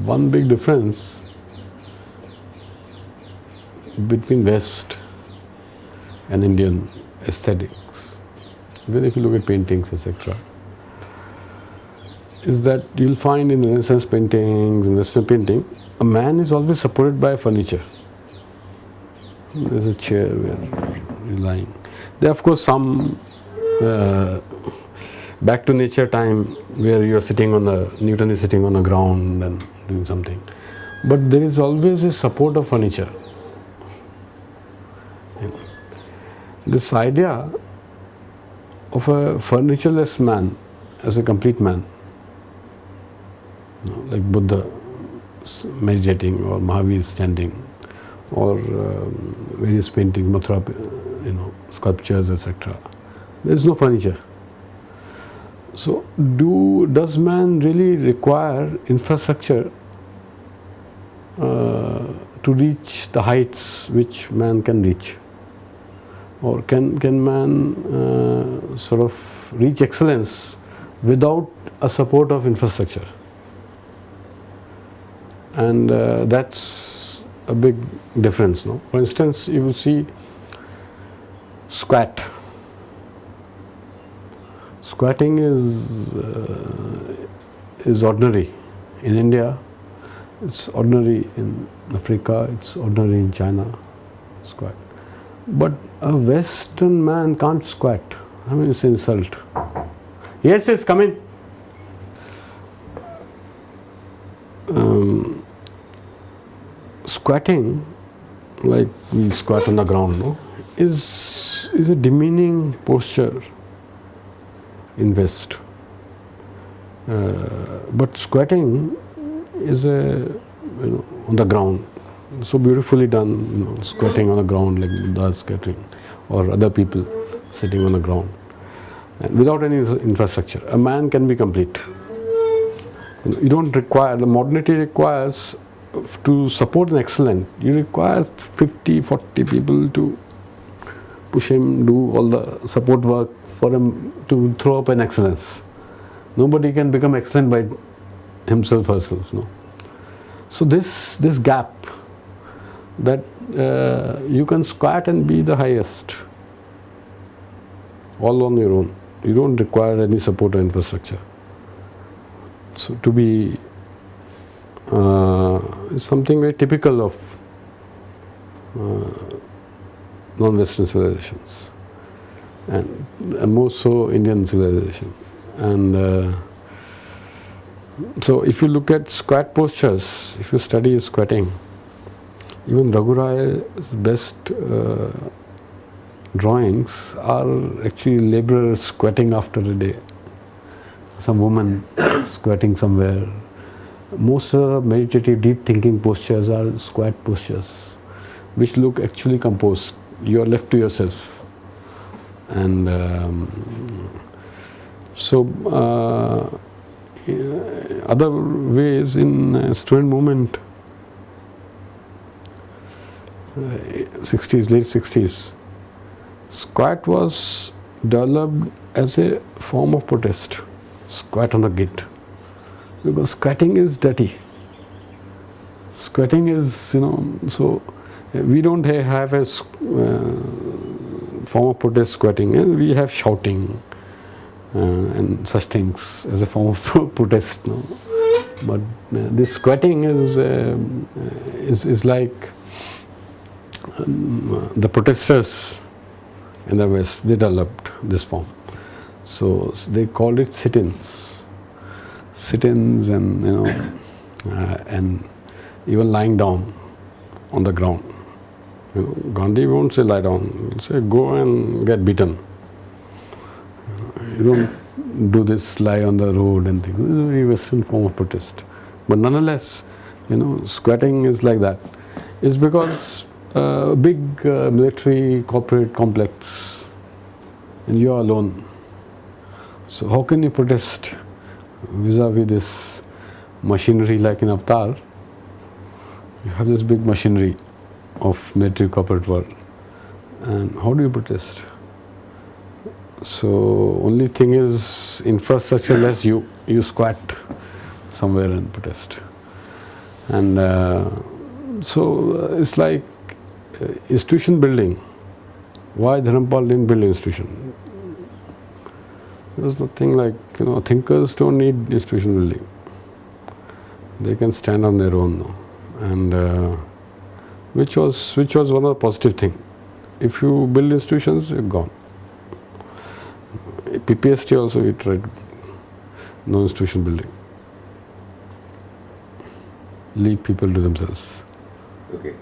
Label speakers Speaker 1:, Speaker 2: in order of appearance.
Speaker 1: one big difference between West and Indian aesthetics, even if you look at paintings, etc., is that you'll find in Renaissance paintings, in Western painting, a man is always supported by furniture. There's a chair where you're lying. There are of course some back to nature time where you're sitting on Newton is sitting on the ground and doing something. But there is always a support of furniture. This idea of a furnitureless man as a complete man, like Buddha meditating or Mahavir standing, or various paintings, Mathura, sculptures, etc. There is no furniture. So, does man really require infrastructure to reach the heights which man can reach? Or can man sort of reach excellence without a support of infrastructure? And that's a big difference, no? For instance, you will see squat. Squatting is ordinary in India. It's ordinary in Africa. It's ordinary in China. Squat. But a Western man can't squat. I mean, it's an insult. Yes, yes, come in. Squatting, like we squat on the ground, no, is a demeaning posture in West. But squatting is on the ground. So beautifully done, squatting on the ground like Buddha squatting, or other people sitting on the ground, and without any infrastructure. A man can be complete. You don't require, the modernity requires, to support an excellent, you require 50, 40 people to push him, do all the support work for him to throw up an excellence. Nobody can become excellent by himself or herself, no. So this gap, that you can squat and be the highest all on your own. You don't require any support or infrastructure. So to be is something very typical of non-Western civilizations, and more so Indian civilization. And so if you look at squat postures, if you study squatting, even Raghurai's best drawings are actually laborers squatting after a day. Some woman squatting somewhere. Most meditative, deep thinking postures are squat postures, which look actually composed. You are left to yourself. And other ways in student movement, 60s, late 60s, squat was developed as a form of protest. Squat on the gate, because squatting is dirty. Squatting is, so we don't have a form of protest squatting. We have shouting and such things as a form of protest. No? But this squatting is like the protesters in the West, they developed this form. So they called it sit-ins, and and even lying down on the ground. Gandhi won't say lie down; he'll say go and get beaten. You don't do this, lie on the road and things. It's a very Western form of protest. But nonetheless, squatting is like that. It's because a big military corporate complex, and you are alone. So how can you protest vis-a-vis this machinery like in Avatar? You have this big machinery of military corporate world, and how do you protest? So only thing is infrastructureless, you squat somewhere and protest. And so it's like institution building. Why Dharampal didn't build institution? There's nothing like, thinkers don't need institution building. They can stand on their own now. And which was one of the positive thing. If you build institutions, you're gone. PPST also we tried no institution building. Leave people to themselves.
Speaker 2: Okay.